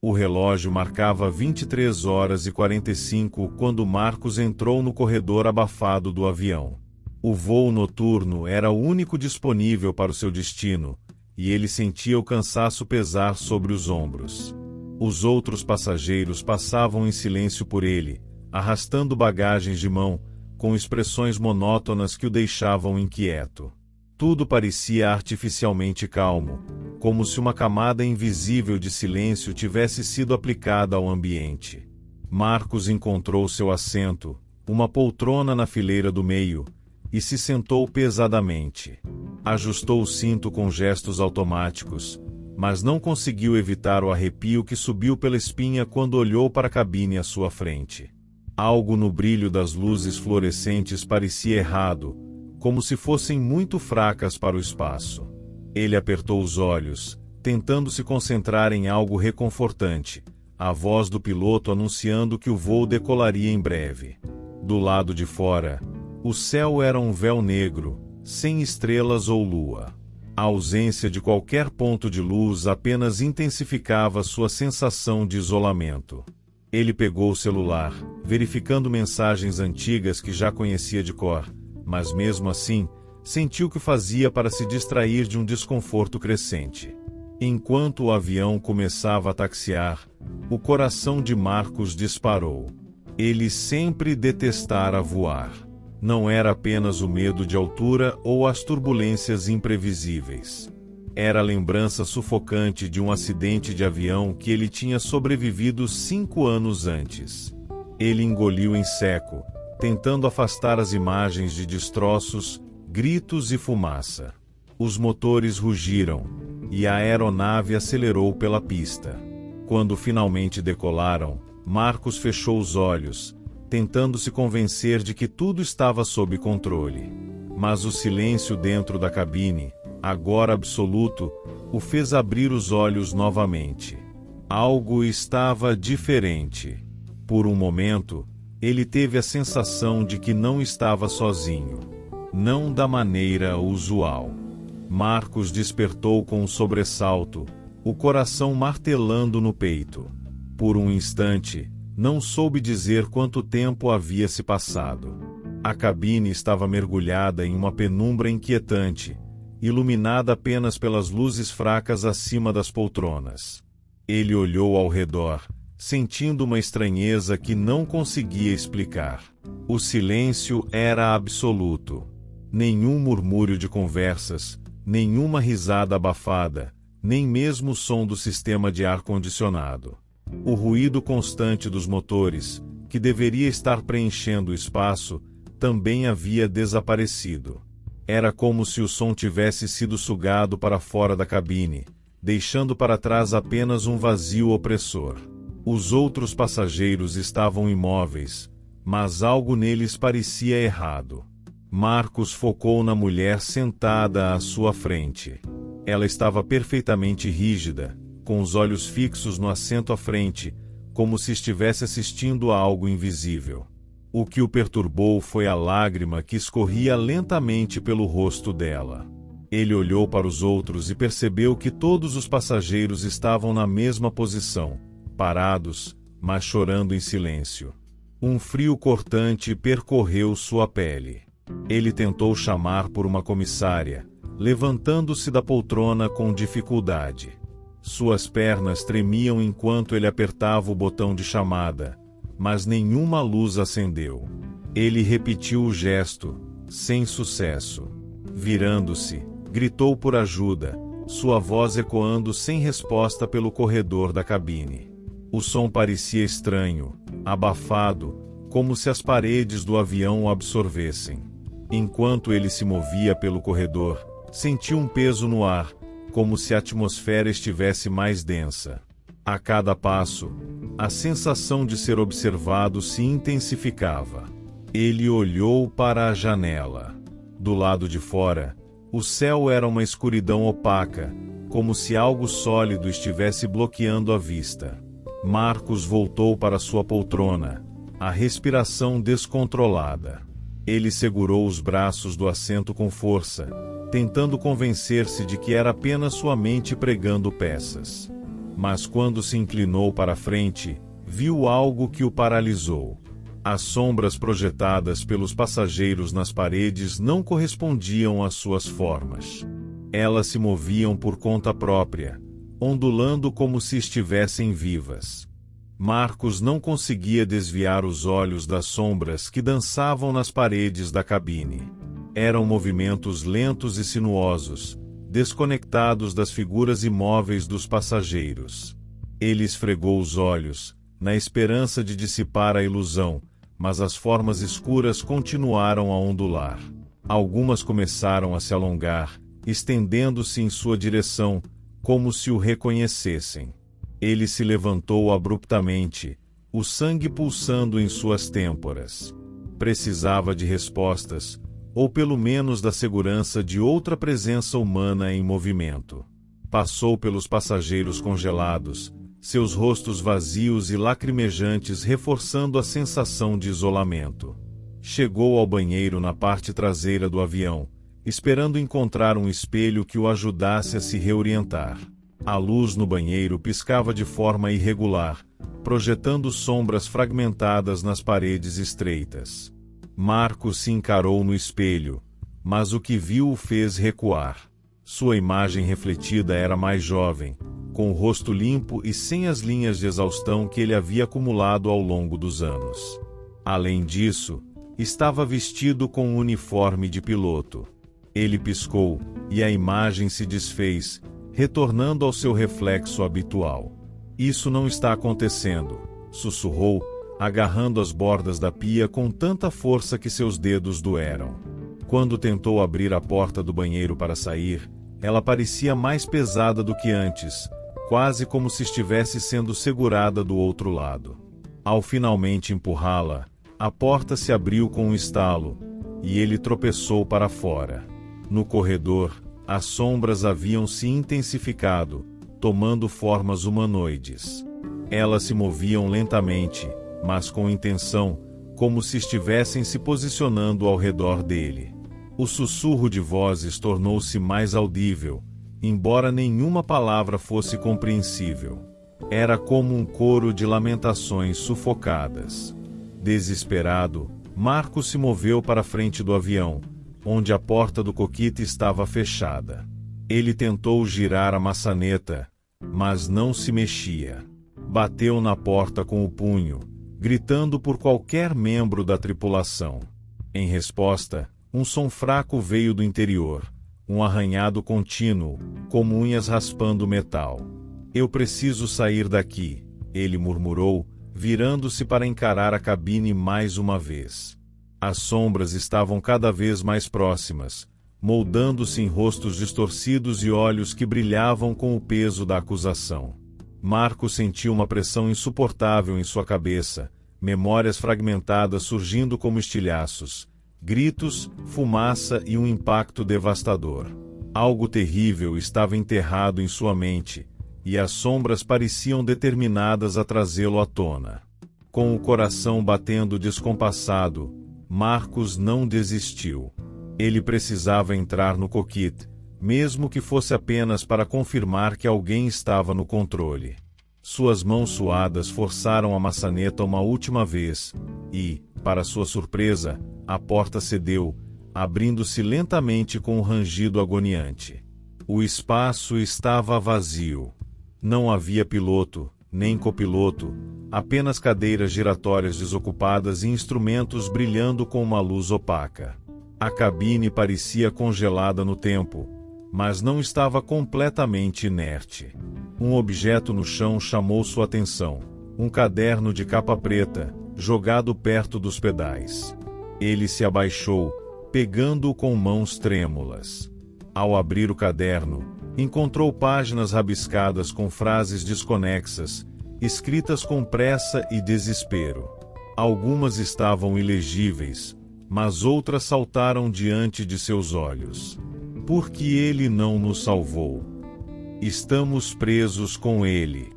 O relógio marcava 23h45 quando Marcos entrou no corredor abafado do avião. O voo noturno era o único disponível para o seu destino, e ele sentia o cansaço pesar sobre os ombros. Os outros passageiros passavam em silêncio por ele, arrastando bagagens de mão, com expressões monótonas que o deixavam inquieto. Tudo parecia artificialmente calmo, como se uma camada invisível de silêncio tivesse sido aplicada ao ambiente. Marcos encontrou seu assento, uma poltrona na fileira do meio, e se sentou pesadamente. Ajustou o cinto com gestos automáticos, mas não conseguiu evitar o arrepio que subiu pela espinha quando olhou para a cabine à sua frente. Algo no brilho das luzes fluorescentes parecia errado, como se fossem muito fracas para o espaço. Ele apertou os olhos, tentando se concentrar em algo reconfortante, a voz do piloto anunciando que o voo decolaria em breve. Do lado de fora, o céu era um véu negro, sem estrelas ou lua. A ausência de qualquer ponto de luz apenas intensificava sua sensação de isolamento. Ele pegou o celular, verificando mensagens antigas que já conhecia de cor, mas mesmo assim, sentiu que fazia para se distrair de um desconforto crescente. Enquanto o avião começava a taxiar, o coração de Marcos disparou. Ele sempre detestara voar. Não era apenas o medo de altura ou as turbulências imprevisíveis. Era a lembrança sufocante de um acidente de avião que ele tinha sobrevivido 5 anos antes. Ele engoliu em seco, tentando afastar as imagens de destroços, gritos e fumaça. Os motores rugiram, e a aeronave acelerou pela pista. Quando finalmente decolaram, Marcos fechou os olhos, tentando se convencer de que tudo estava sob controle. Mas o silêncio dentro da cabine, agora absoluto, o fez abrir os olhos novamente. Algo estava diferente. Por um momento, ele teve a sensação de que não estava sozinho. Não da maneira usual. Marcos despertou com um sobressalto, o coração martelando no peito. Por um instante, não soube dizer quanto tempo havia se passado. A cabine estava mergulhada em uma penumbra inquietante, iluminada apenas pelas luzes fracas acima das poltronas. Ele olhou ao redor, sentindo uma estranheza que não conseguia explicar. O silêncio era absoluto. Nenhum murmúrio de conversas, nenhuma risada abafada, nem mesmo o som do sistema de ar-condicionado. O ruído constante dos motores, que deveria estar preenchendo o espaço, também havia desaparecido. Era como se o som tivesse sido sugado para fora da cabine, deixando para trás apenas um vazio opressor. Os outros passageiros estavam imóveis, mas algo neles parecia errado. Marcos focou na mulher sentada à sua frente. Ela estava perfeitamente rígida, com os olhos fixos no assento à frente, como se estivesse assistindo a algo invisível. O que o perturbou foi a lágrima que escorria lentamente pelo rosto dela. Ele olhou para os outros e percebeu que todos os passageiros estavam na mesma posição, parados, mas chorando em silêncio. Um frio cortante percorreu sua pele. Ele tentou chamar por uma comissária, levantando-se da poltrona com dificuldade. Suas pernas tremiam enquanto ele apertava o botão de chamada, mas nenhuma luz acendeu. Ele repetiu o gesto, sem sucesso. Virando-se, gritou por ajuda, sua voz ecoando sem resposta pelo corredor da cabine. O som parecia estranho, abafado, como se as paredes do avião o absorvessem. Enquanto ele se movia pelo corredor, sentiu um peso no ar, como se a atmosfera estivesse mais densa. A cada passo, a sensação de ser observado se intensificava. Ele olhou para a janela. Do lado de fora, o céu era uma escuridão opaca, como se algo sólido estivesse bloqueando a vista. Marcos voltou para sua poltrona, a respiração descontrolada. Ele segurou os braços do assento com força, tentando convencer-se de que era apenas sua mente pregando peças. Mas quando se inclinou para a frente, viu algo que o paralisou. As sombras projetadas pelos passageiros nas paredes não correspondiam às suas formas. Elas se moviam por conta própria, ondulando como se estivessem vivas. Marcos não conseguia desviar os olhos das sombras que dançavam nas paredes da cabine. Eram movimentos lentos e sinuosos, desconectados das figuras imóveis dos passageiros. Ele esfregou os olhos, na esperança de dissipar a ilusão, mas as formas escuras continuaram a ondular. Algumas começaram a se alongar, estendendo-se em sua direção, como se o reconhecessem. Ele se levantou abruptamente, o sangue pulsando em suas têmporas. Precisava de respostas, ou pelo menos da segurança de outra presença humana em movimento. Passou pelos passageiros congelados, seus rostos vazios e lacrimejantes reforçando a sensação de isolamento. Chegou ao banheiro na parte traseira do avião, esperando encontrar um espelho que o ajudasse a se reorientar. A luz no banheiro piscava de forma irregular, projetando sombras fragmentadas nas paredes estreitas. Marcos se encarou no espelho, mas o que viu o fez recuar. Sua imagem refletida era mais jovem, com o rosto limpo e sem as linhas de exaustão que ele havia acumulado ao longo dos anos. Além disso, estava vestido com um uniforme de piloto. Ele piscou, e a imagem se desfez, retornando ao seu reflexo habitual. "Isso não está acontecendo", sussurrou, agarrando as bordas da pia com tanta força que seus dedos doeram. Quando tentou abrir a porta do banheiro para sair, ela parecia mais pesada do que antes, quase como se estivesse sendo segurada do outro lado. Ao finalmente empurrá-la, a porta se abriu com um estalo, e ele tropeçou para fora. No corredor, as sombras haviam se intensificado, tomando formas humanoides. Elas se moviam lentamente, mas com intenção, como se estivessem se posicionando ao redor dele. O sussurro de vozes tornou-se mais audível, embora nenhuma palavra fosse compreensível. Era como um coro de lamentações sufocadas. Desesperado, Marcos se moveu para a frente do avião, onde a porta do cockpit estava fechada. Ele tentou girar a maçaneta, mas não se mexia. Bateu na porta com o punho, gritando por qualquer membro da tripulação. Em resposta, um som fraco veio do interior, um arranhado contínuo, como unhas raspando metal. "Eu preciso sair daqui", ele murmurou, virando-se para encarar a cabine mais uma vez. As sombras estavam cada vez mais próximas, moldando-se em rostos distorcidos e olhos que brilhavam com o peso da acusação. Marcos sentiu uma pressão insuportável em sua cabeça, memórias fragmentadas surgindo como estilhaços, gritos, fumaça e um impacto devastador. Algo terrível estava enterrado em sua mente, e as sombras pareciam determinadas a trazê-lo à tona. Com o coração batendo descompassado, Marcos não desistiu. Ele precisava entrar no cockpit, mesmo que fosse apenas para confirmar que alguém estava no controle. Suas mãos suadas forçaram a maçaneta uma última vez, e, para sua surpresa, a porta cedeu, abrindo-se lentamente com um rangido agoniante. O espaço estava vazio. Não havia piloto, nem copiloto, apenas cadeiras giratórias desocupadas e instrumentos brilhando com uma luz opaca. A cabine parecia congelada no tempo, mas não estava completamente inerte. Um objeto no chão chamou sua atenção, um caderno de capa preta, jogado perto dos pedais. Ele se abaixou, pegando-o com mãos trêmulas. Ao abrir o caderno, encontrou páginas rabiscadas com frases desconexas, escritas com pressa e desespero. Algumas estavam ilegíveis, mas outras saltaram diante de seus olhos. "Por que ele não nos salvou? Estamos presos com ele.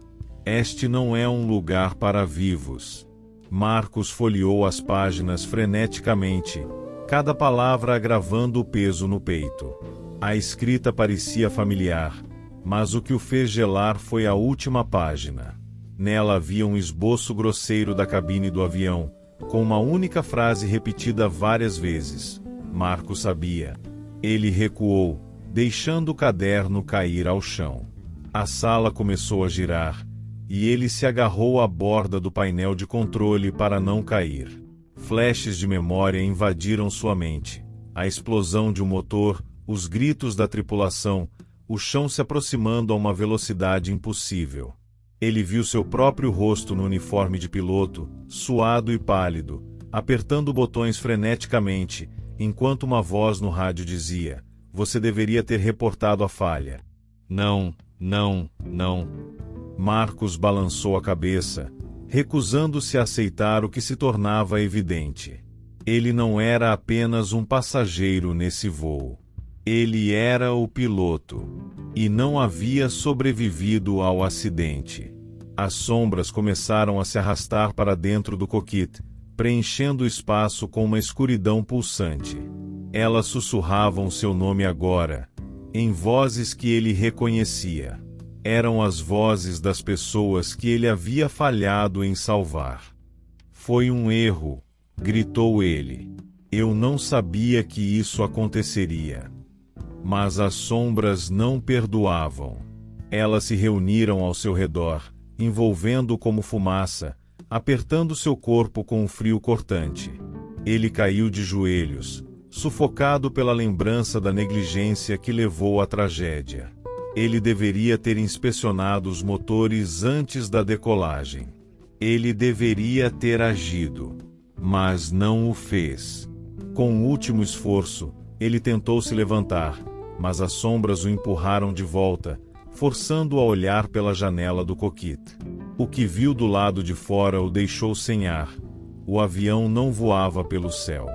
Este não é um lugar para vivos." Marcos folheou as páginas freneticamente, cada palavra agravando o peso no peito. A escrita parecia familiar, Mas o que o fez gelar foi a última página. Nela havia um esboço grosseiro da cabine do avião, com uma única frase repetida várias vezes. Marcos sabia. Ele recuou, deixando o caderno cair ao chão. A sala começou a girar, e ele se agarrou à borda do painel de controle para não cair. Flashes de memória invadiram sua mente. A explosão de um motor, os gritos da tripulação, o chão se aproximando a uma velocidade impossível. Ele viu seu próprio rosto no uniforme de piloto, suado e pálido, apertando botões freneticamente, enquanto uma voz no rádio dizia: "Você deveria ter reportado a falha." Não, não, não. Marcos balançou a cabeça, recusando-se a aceitar o que se tornava evidente. Ele não era apenas um passageiro nesse voo. Ele era o piloto. E não havia sobrevivido ao acidente. As sombras começaram a se arrastar para dentro do cockpit, preenchendo o espaço com uma escuridão pulsante. Elas sussurravam seu nome agora, em vozes que ele reconhecia. Eram as vozes das pessoas que ele havia falhado em salvar. "Foi um erro", gritou ele. "Eu não sabia que isso aconteceria." Mas as sombras não perdoavam. Elas se reuniram ao seu redor, envolvendo-o como fumaça, apertando seu corpo com um frio cortante. Ele caiu de joelhos, sufocado pela lembrança da negligência que levou à tragédia. Ele deveria ter inspecionado os motores antes da decolagem. Ele deveria ter agido, mas não o fez. Com um último esforço, ele tentou se levantar, mas as sombras o empurraram de volta, forçando-o a olhar pela janela do cockpit. O que viu do lado de fora o deixou sem ar. O avião não voava pelo céu.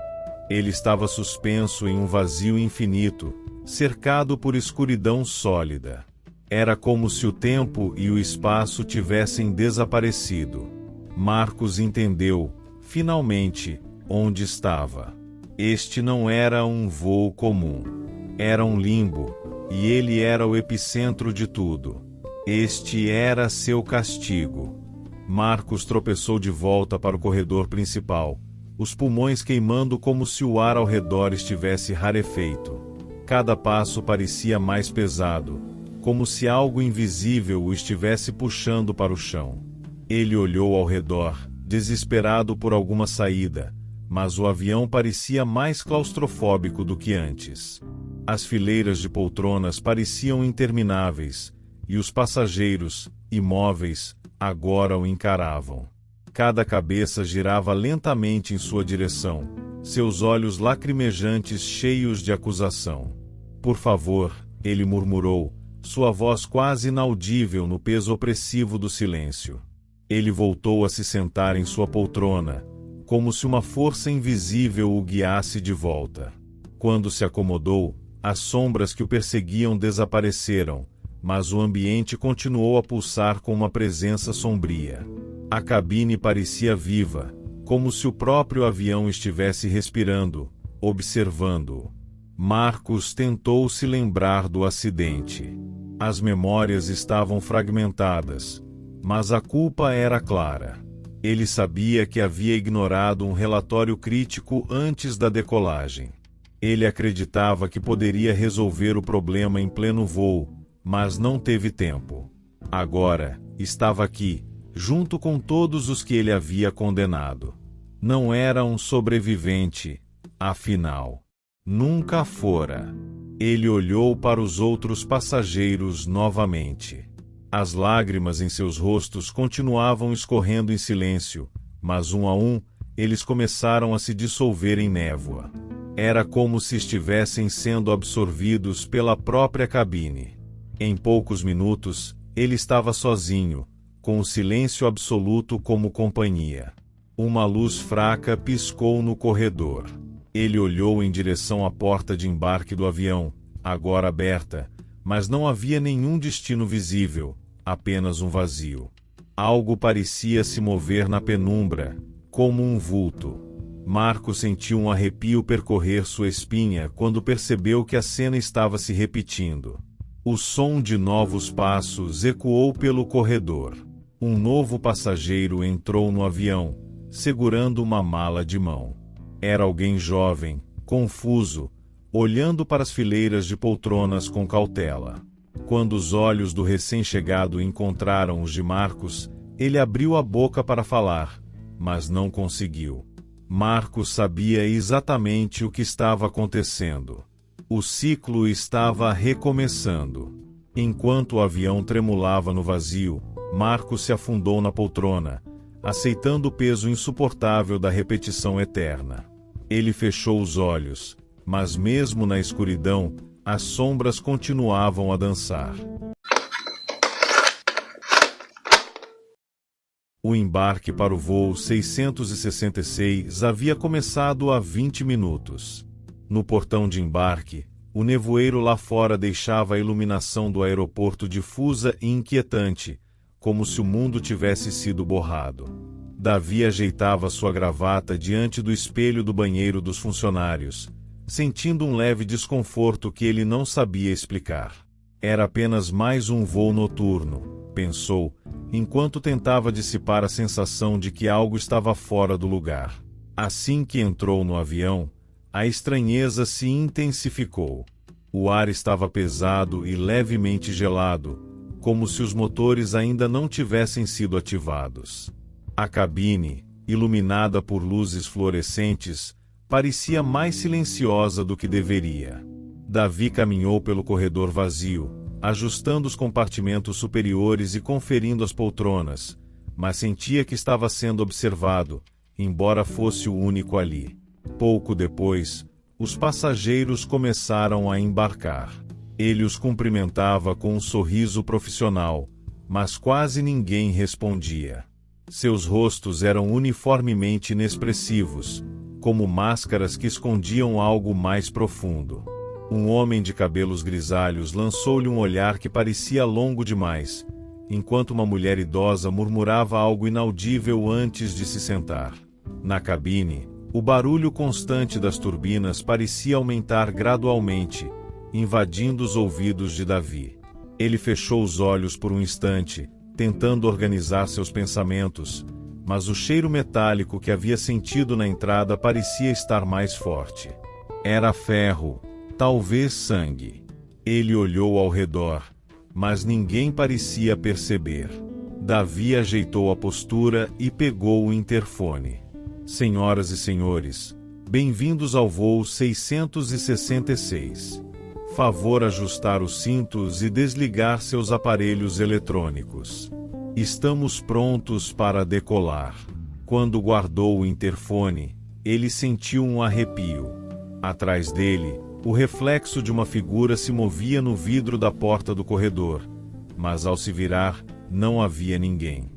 Ele estava suspenso em um vazio infinito, cercado por escuridão sólida. Era como se o tempo e o espaço tivessem desaparecido. Marcos entendeu, finalmente, onde estava. Este não era um voo comum. Era um limbo, e ele era o epicentro de tudo. Este era seu castigo. Marcos tropeçou de volta para o corredor principal, os pulmões queimando como se o ar ao redor estivesse rarefeito. Cada passo parecia mais pesado, como se algo invisível o estivesse puxando para o chão. Ele olhou ao redor, desesperado por alguma saída, mas o avião parecia mais claustrofóbico do que antes. As fileiras de poltronas pareciam intermináveis, e os passageiros, imóveis, agora o encaravam. Cada cabeça girava lentamente em sua direção, seus olhos lacrimejantes cheios de acusação. "Por favor", ele murmurou, sua voz quase inaudível no peso opressivo do silêncio. Ele voltou a se sentar em sua poltrona, como se uma força invisível o guiasse de volta. Quando se acomodou, as sombras que o perseguiam desapareceram, mas o ambiente continuou a pulsar com uma presença sombria. A cabine parecia viva, como se o próprio avião estivesse respirando, observando-o. Marcos tentou se lembrar do acidente. As memórias estavam fragmentadas, mas a culpa era clara. Ele sabia que havia ignorado um relatório crítico antes da decolagem. Ele acreditava que poderia resolver o problema em pleno voo, mas não teve tempo. Agora, estava aqui, junto com todos os que ele havia condenado. Não era um sobrevivente, afinal. Nunca fora. Ele olhou para os outros passageiros novamente. As lágrimas em seus rostos continuavam escorrendo em silêncio, mas um a um, eles começaram a se dissolver em névoa. Era como se estivessem sendo absorvidos pela própria cabine. Em poucos minutos, ele estava sozinho, com o silêncio absoluto como companhia. Uma luz fraca piscou no corredor. Ele olhou em direção à porta de embarque do avião, agora aberta, mas não havia nenhum destino visível, apenas um vazio. Algo parecia se mover na penumbra, como um vulto. Marcos sentiu um arrepio percorrer sua espinha quando percebeu que a cena estava se repetindo. O som de novos passos ecoou pelo corredor. Um novo passageiro entrou no avião, segurando uma mala de mão. Era alguém jovem, confuso, olhando para as fileiras de poltronas com cautela. Quando os olhos do recém-chegado encontraram os de Marcos, ele abriu a boca para falar, mas não conseguiu. Marcos sabia exatamente o que estava acontecendo. O ciclo estava recomeçando. Enquanto o avião tremulava no vazio, Marcos se afundou na poltrona, aceitando o peso insuportável da repetição eterna. Ele fechou os olhos, mas mesmo na escuridão, as sombras continuavam a dançar. O embarque para o voo 666 havia começado há 20 minutos. No portão de embarque, o nevoeiro lá fora deixava a iluminação do aeroporto difusa e inquietante, como se o mundo tivesse sido borrado. Davi ajeitava sua gravata diante do espelho do banheiro dos funcionários, sentindo um leve desconforto que ele não sabia explicar. Era apenas mais um voo noturno, pensou, enquanto tentava dissipar a sensação de que algo estava fora do lugar. Assim que entrou no avião, a estranheza se intensificou. O ar estava pesado e levemente gelado, como se os motores ainda não tivessem sido ativados. A cabine, iluminada por luzes fluorescentes, parecia mais silenciosa do que deveria. Davi caminhou pelo corredor vazio, ajustando os compartimentos superiores e conferindo as poltronas, mas sentia que estava sendo observado, embora fosse o único ali. Pouco depois, os passageiros começaram a embarcar. Ele os cumprimentava com um sorriso profissional, mas quase ninguém respondia. Seus rostos eram uniformemente inexpressivos, como máscaras que escondiam algo mais profundo. Um homem de cabelos grisalhos lançou-lhe um olhar que parecia longo demais, enquanto uma mulher idosa murmurava algo inaudível antes de se sentar. Na cabine, o barulho constante das turbinas parecia aumentar gradualmente, invadindo os ouvidos de Davi. Ele fechou os olhos por um instante, tentando organizar seus pensamentos, mas o cheiro metálico que havia sentido na entrada parecia estar mais forte. Era ferro, talvez sangue. Ele olhou ao redor, mas ninguém parecia perceber. Davi ajeitou a postura e pegou o interfone. Senhoras e senhores, bem-vindos ao voo 666. Favor ajustar os cintos e desligar seus aparelhos eletrônicos. Estamos prontos para decolar. Quando guardou o interfone, ele sentiu um arrepio. Atrás dele, o reflexo de uma figura se movia no vidro da porta do corredor, mas ao se virar, não havia ninguém.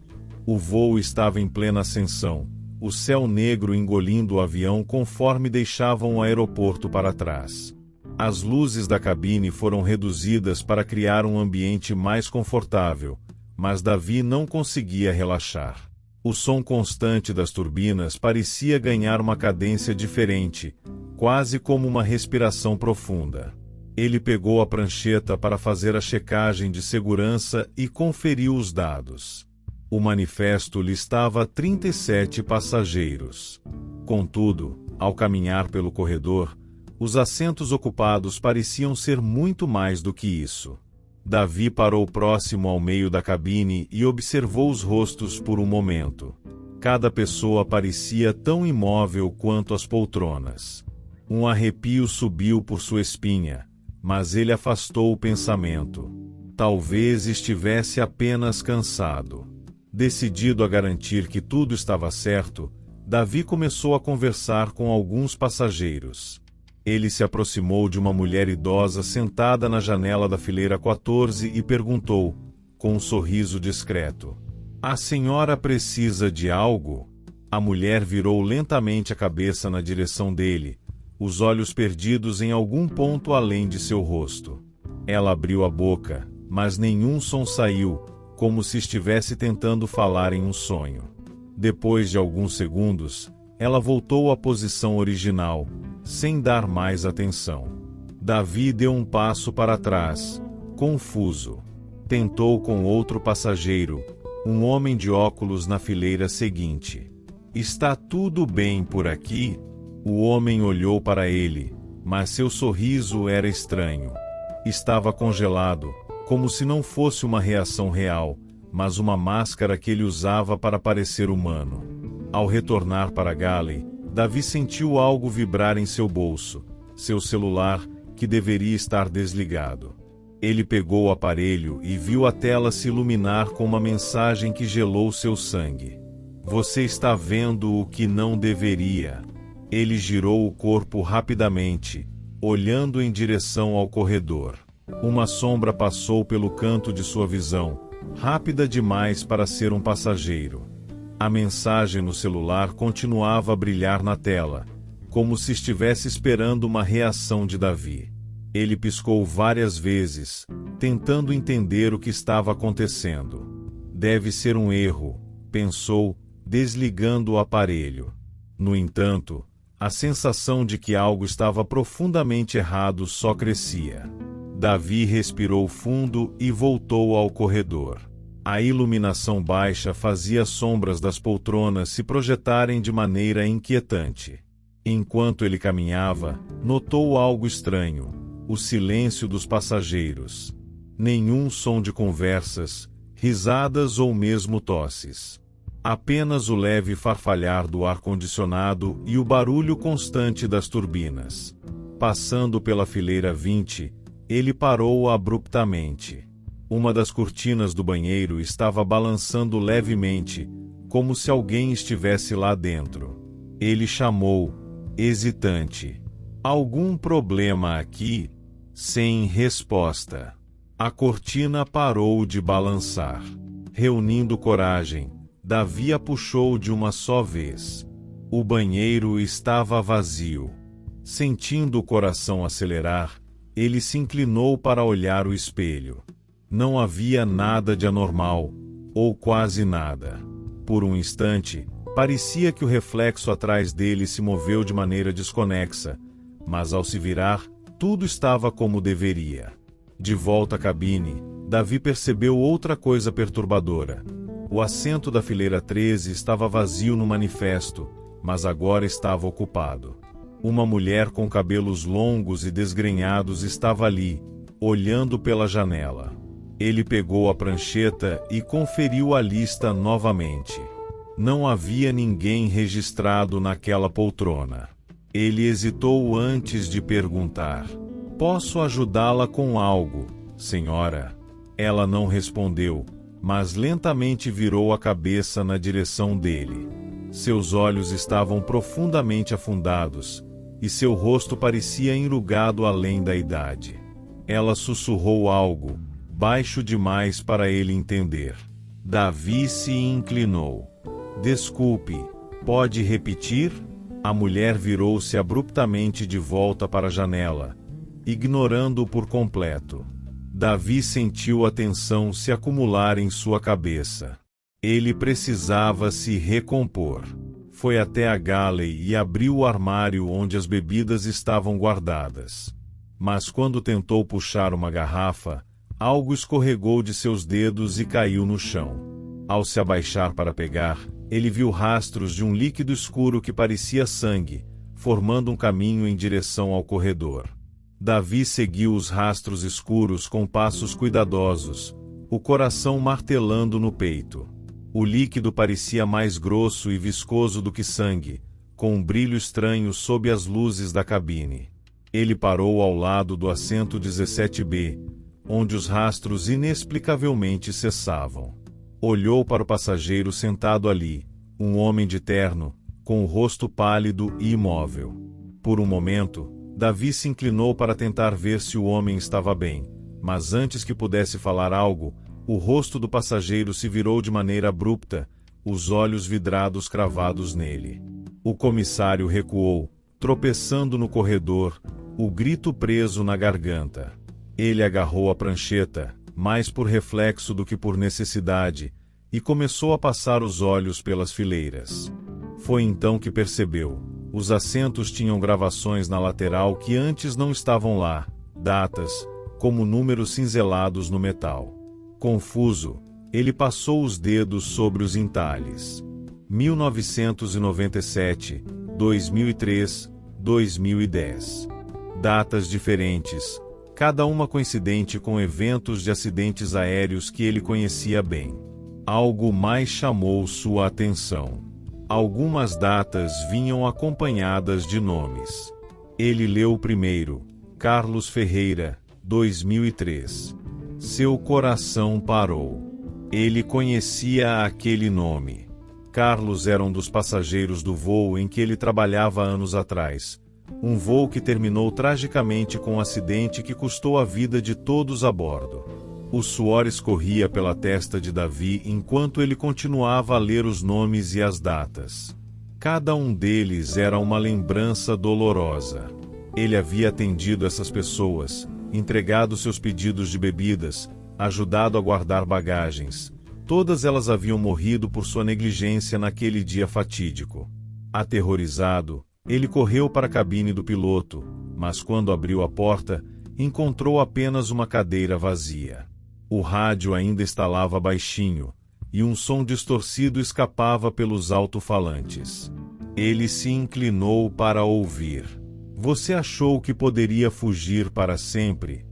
O voo estava em plena ascensão, o céu negro engolindo o avião conforme deixavam o aeroporto para trás. As luzes da cabine foram reduzidas para criar um ambiente mais confortável, mas Davi não conseguia relaxar. O som constante das turbinas parecia ganhar uma cadência diferente, quase como uma respiração profunda. Ele pegou a prancheta para fazer a checagem de segurança e conferiu os dados. O manifesto listava 37 passageiros. Contudo, ao caminhar pelo corredor, os assentos ocupados pareciam ser muito mais do que isso. Davi parou próximo ao meio da cabine e observou os rostos por um momento. Cada pessoa parecia tão imóvel quanto as poltronas. Um arrepio subiu por sua espinha, mas ele afastou o pensamento. Talvez estivesse apenas cansado. Decidido a garantir que tudo estava certo, Davi começou a conversar com alguns passageiros. Ele se aproximou de uma mulher idosa sentada na janela da fileira 14 e perguntou, com um sorriso discreto: "A senhora precisa de algo?" A mulher virou lentamente a cabeça na direção dele, os olhos perdidos em algum ponto além de seu rosto. Ela abriu a boca, mas nenhum som saiu, como se estivesse tentando falar em um sonho. Depois de alguns segundos, ela voltou à posição original, sem dar mais atenção. Davi deu um passo para trás, Confuso, tentou com outro passageiro, um homem de óculos na fileira seguinte. Está tudo bem por aqui? O homem olhou para ele, mas seu sorriso era estranho. Estava congelado, como se não fosse uma reação real, mas uma máscara que ele usava para parecer humano. Ao retornar para Galley, Davi sentiu algo vibrar em seu bolso, seu celular, que deveria estar desligado. Ele pegou o aparelho e viu a tela se iluminar com uma mensagem que gelou seu sangue. Você está vendo o que não deveria. Ele girou o corpo rapidamente, olhando em direção ao corredor. Uma sombra passou pelo canto de sua visão, rápida demais para ser um passageiro. A mensagem no celular continuava a brilhar na tela, como se estivesse esperando uma reação de Davi. Ele piscou várias vezes, tentando entender o que estava acontecendo. Deve ser um erro, pensou, desligando o aparelho. No entanto, a sensação de que algo estava profundamente errado só crescia. Davi respirou fundo e voltou ao corredor. A iluminação baixa fazia as sombras das poltronas se projetarem de maneira inquietante. Enquanto ele caminhava, notou algo estranho. O silêncio dos passageiros. Nenhum som de conversas, risadas ou mesmo tosses. Apenas o leve farfalhar do ar-condicionado e o barulho constante das turbinas. Passando pela fileira 20, ele parou abruptamente. Uma das cortinas do banheiro estava balançando levemente, como se alguém estivesse lá dentro. Ele chamou, hesitante. Algum problema aqui? Sem resposta. A cortina parou de balançar. Reunindo coragem, Davi a puxou de uma só vez. O banheiro estava vazio. Sentindo o coração acelerar, ele se inclinou para olhar o espelho. Não havia nada de anormal, ou quase nada. Por um instante, parecia que o reflexo atrás dele se moveu de maneira desconexa, mas ao se virar, tudo estava como deveria. De volta à cabine, Davi percebeu outra coisa perturbadora. O assento da fileira 13 estava vazio no manifesto, mas agora estava ocupado. Uma mulher com cabelos longos e desgrenhados estava ali, olhando pela janela. Ele pegou a prancheta e conferiu a lista novamente. Não havia ninguém registrado naquela poltrona. Ele hesitou antes de perguntar. Posso ajudá-la com algo, senhora? Ela não respondeu, mas lentamente virou a cabeça na direção dele. Seus olhos estavam profundamente afundados, e seu rosto parecia enrugado além da idade. Ela sussurrou algo, baixo demais para ele entender. Davi se inclinou. Desculpe, pode repetir? A mulher virou-se abruptamente de volta para a janela, ignorando-o por completo. Davi sentiu a tensão se acumular em sua cabeça. Ele precisava se recompor. Foi até a Galley e abriu o armário onde as bebidas estavam guardadas. Mas quando tentou puxar uma garrafa, algo escorregou de seus dedos e caiu no chão. Ao se abaixar para pegar, ele viu rastros de um líquido escuro que parecia sangue, formando um caminho em direção ao corredor. Davi seguiu os rastros escuros com passos cuidadosos, o coração martelando no peito. O líquido parecia mais grosso e viscoso do que sangue, com um brilho estranho sob as luzes da cabine. Ele parou ao lado do assento 17B, onde os rastros inexplicavelmente cessavam. Olhou para o passageiro sentado ali, um homem de terno, com o rosto pálido e imóvel. Por um momento, Davi se inclinou para tentar ver se o homem estava bem, mas antes que pudesse falar algo, o rosto do passageiro se virou de maneira abrupta, os olhos vidrados cravados nele. O comissário recuou, tropeçando no corredor, o grito preso na garganta. Ele agarrou a prancheta, mais por reflexo do que por necessidade, e começou a passar os olhos pelas fileiras. Foi então que percebeu. Os assentos tinham gravações na lateral que antes não estavam lá, datas, como números cinzelados no metal. Confuso, ele passou os dedos sobre os entalhes. 1997, 2003, 2010. Datas diferentes, cada uma coincidente com eventos de acidentes aéreos que ele conhecia bem. Algo mais chamou sua atenção. Algumas datas vinham acompanhadas de nomes. Ele leu o primeiro, Carlos Ferreira, 2003. Seu coração parou. Ele conhecia aquele nome. Carlos era um dos passageiros do voo em que ele trabalhava anos atrás. Um voo que terminou tragicamente com um acidente que custou a vida de todos a bordo. O suor escorria pela testa de Davi enquanto ele continuava a ler os nomes e as datas. Cada um deles era uma lembrança dolorosa. Ele havia atendido essas pessoas, entregado seus pedidos de bebidas, ajudado a guardar bagagens. Todas elas haviam morrido por sua negligência naquele dia fatídico. Aterrorizado, ele correu para a cabine do piloto, mas quando abriu a porta, encontrou apenas uma cadeira vazia. O rádio ainda estalava baixinho, e um som distorcido escapava pelos alto-falantes. Ele se inclinou para ouvir. Você achou que poderia fugir para sempre?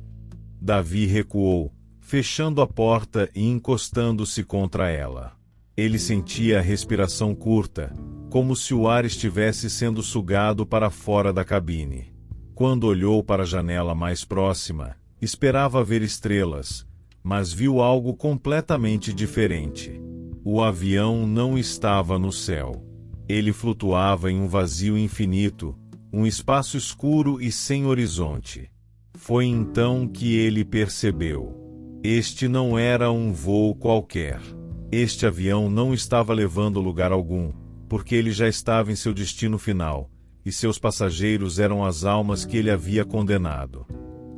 Davi recuou, fechando a porta e encostando-se contra ela. Ele sentia a respiração curta, como se o ar estivesse sendo sugado para fora da cabine. Quando olhou para a janela mais próxima, esperava ver estrelas, mas viu algo completamente diferente. O avião não estava no céu. Ele flutuava em um vazio infinito, um espaço escuro e sem horizonte. Foi então que ele percebeu. Este não era um voo qualquer. Este avião não estava levando lugar algum, porque ele já estava em seu destino final, e seus passageiros eram as almas que ele havia condenado.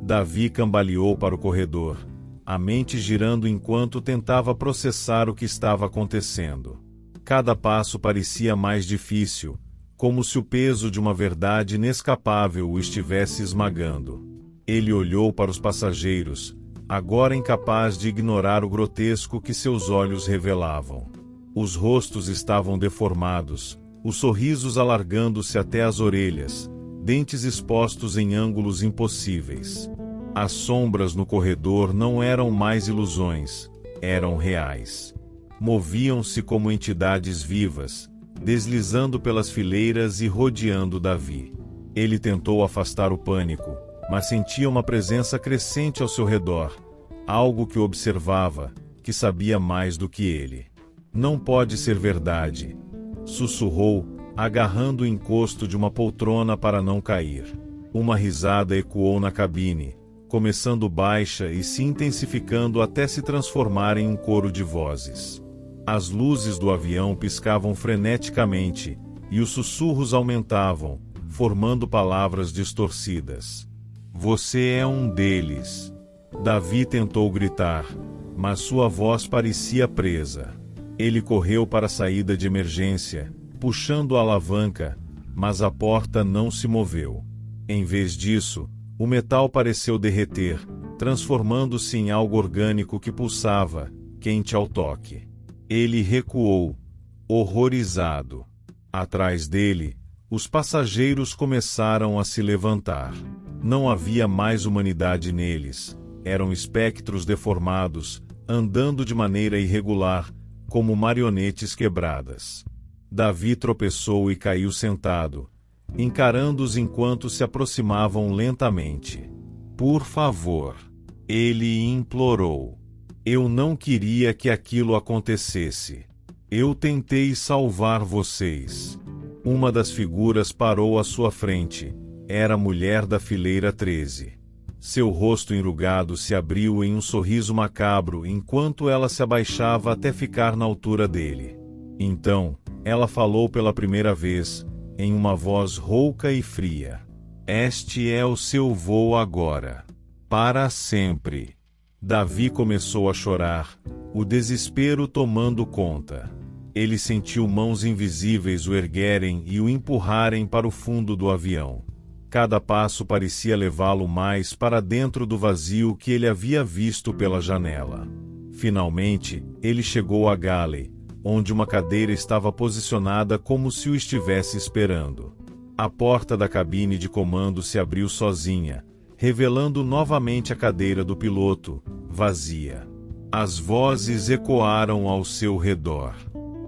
Davi cambaleou para o corredor, a mente girando enquanto tentava processar o que estava acontecendo. Cada passo parecia mais difícil, como se o peso de uma verdade inescapável o estivesse esmagando. Ele olhou para os passageiros, agora incapaz de ignorar o grotesco que seus olhos revelavam. Os rostos estavam deformados, os sorrisos alargando-se até as orelhas, dentes expostos em ângulos impossíveis. As sombras no corredor não eram mais ilusões, eram reais. Moviam-se como entidades vivas, deslizando pelas fileiras e rodeando Davi. Ele tentou afastar o pânico, mas sentia uma presença crescente ao seu redor, algo que o observava, que sabia mais do que ele. Não pode ser verdade, sussurrou, agarrando o encosto de uma poltrona para não cair. Uma risada ecoou na cabine, começando baixa e se intensificando até se transformar em um coro de vozes. As luzes do avião piscavam freneticamente, e os sussurros aumentavam, formando palavras distorcidas. Você é um deles. Davi tentou gritar, mas sua voz parecia presa. Ele correu para a saída de emergência, puxando a alavanca, mas a porta não se moveu. Em vez disso, o metal pareceu derreter, transformando-se em algo orgânico que pulsava, quente ao toque. Ele recuou, horrorizado. Atrás dele, os passageiros começaram a se levantar. Não havia mais humanidade neles. Eram espectros deformados, andando de maneira irregular, como marionetes quebradas. Davi tropeçou e caiu sentado, encarando-os enquanto se aproximavam lentamente. Por favor, ele implorou. Eu não queria que aquilo acontecesse. Eu tentei salvar vocês. Uma das figuras parou à sua frente. Era a mulher da fileira 13. Seu rosto enrugado se abriu em um sorriso macabro enquanto ela se abaixava até ficar na altura dele. Então, ela falou pela primeira vez, em uma voz rouca e fria. Este é o seu voo agora. Para sempre. Davi começou a chorar, o desespero tomando conta. Ele sentiu mãos invisíveis o erguerem e o empurrarem para o fundo do avião. Cada passo parecia levá-lo mais para dentro do vazio que ele havia visto pela janela. Finalmente, ele chegou à galley, onde uma cadeira estava posicionada como se o estivesse esperando. A porta da cabine de comando se abriu sozinha, revelando novamente a cadeira do piloto, vazia. As vozes ecoaram ao seu redor.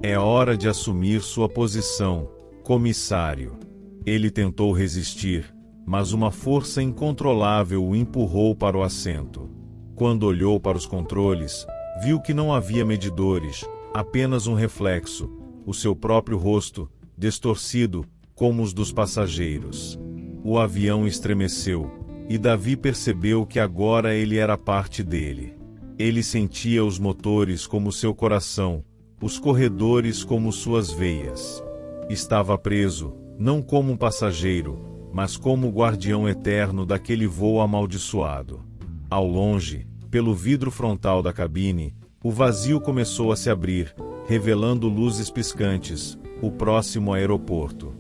É hora de assumir sua posição, comissário. Ele tentou resistir, mas uma força incontrolável o empurrou para o assento. Quando olhou para os controles, viu que não havia medidores, apenas um reflexo, o seu próprio rosto, distorcido, como os dos passageiros. O avião estremeceu, e Davi percebeu que agora ele era parte dele. Ele sentia os motores como seu coração, os corredores como suas veias. Estava preso, não como um passageiro, mas como o guardião eterno daquele voo amaldiçoado. Ao longe, pelo vidro frontal da cabine, o vazio começou a se abrir, revelando luzes piscantes, o próximo aeroporto.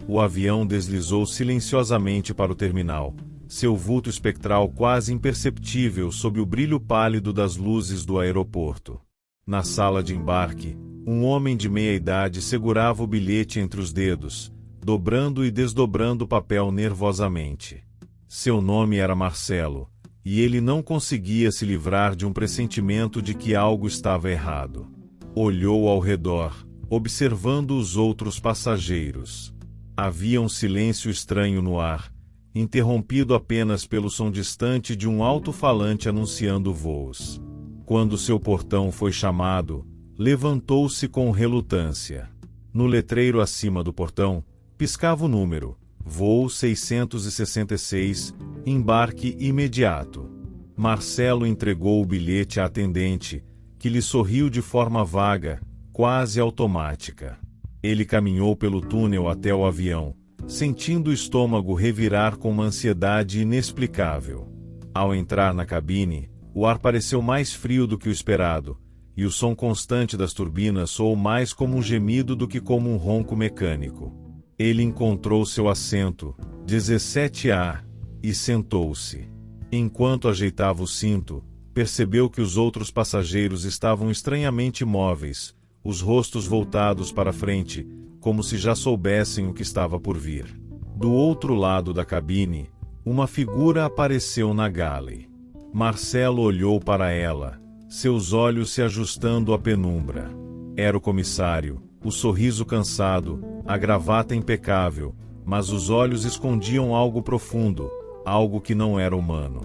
O avião deslizou silenciosamente para o terminal, seu vulto espectral quase imperceptível sob o brilho pálido das luzes do aeroporto. Na sala de embarque, um homem de meia-idade segurava o bilhete entre os dedos, dobrando e desdobrando o papel nervosamente. Seu nome era Marcelo, e ele não conseguia se livrar de um pressentimento de que algo estava errado. Olhou ao redor, observando os outros passageiros. Havia um silêncio estranho no ar, interrompido apenas pelo som distante de um alto-falante anunciando voos. Quando seu portão foi chamado, levantou-se com relutância. No letreiro acima do portão, piscava o número, voo 666, embarque imediato. Marcelo entregou o bilhete à atendente, que lhe sorriu de forma vaga, quase automática. Ele caminhou pelo túnel até o avião, sentindo o estômago revirar com uma ansiedade inexplicável. Ao entrar na cabine, o ar pareceu mais frio do que o esperado, e o som constante das turbinas soou mais como um gemido do que como um ronco mecânico. Ele encontrou seu assento, 17A, e sentou-se. Enquanto ajeitava o cinto, percebeu que os outros passageiros estavam estranhamente imóveis, os rostos voltados para frente, como se já soubessem o que estava por vir. Do outro lado da cabine, uma figura apareceu na galley. Marcelo olhou para ela, seus olhos se ajustando à penumbra. Era o comissário, o sorriso cansado, a gravata impecável, mas os olhos escondiam algo profundo, algo que não era humano.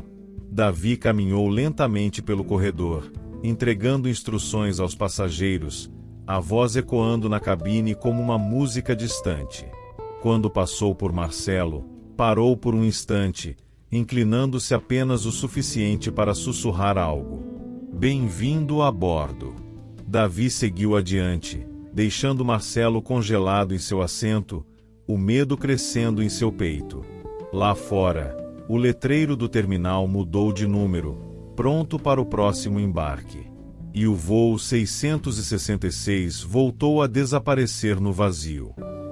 Davi caminhou lentamente pelo corredor, entregando instruções aos passageiros, a voz ecoando na cabine como uma música distante. Quando passou por Marcelo, parou por um instante, inclinando-se apenas o suficiente para sussurrar algo. "Bem-vindo a bordo." Davi seguiu adiante, deixando Marcelo congelado em seu assento, o medo crescendo em seu peito. Lá fora, o letreiro do terminal mudou de número, pronto para o próximo embarque. E o voo 666 voltou a desaparecer no vazio.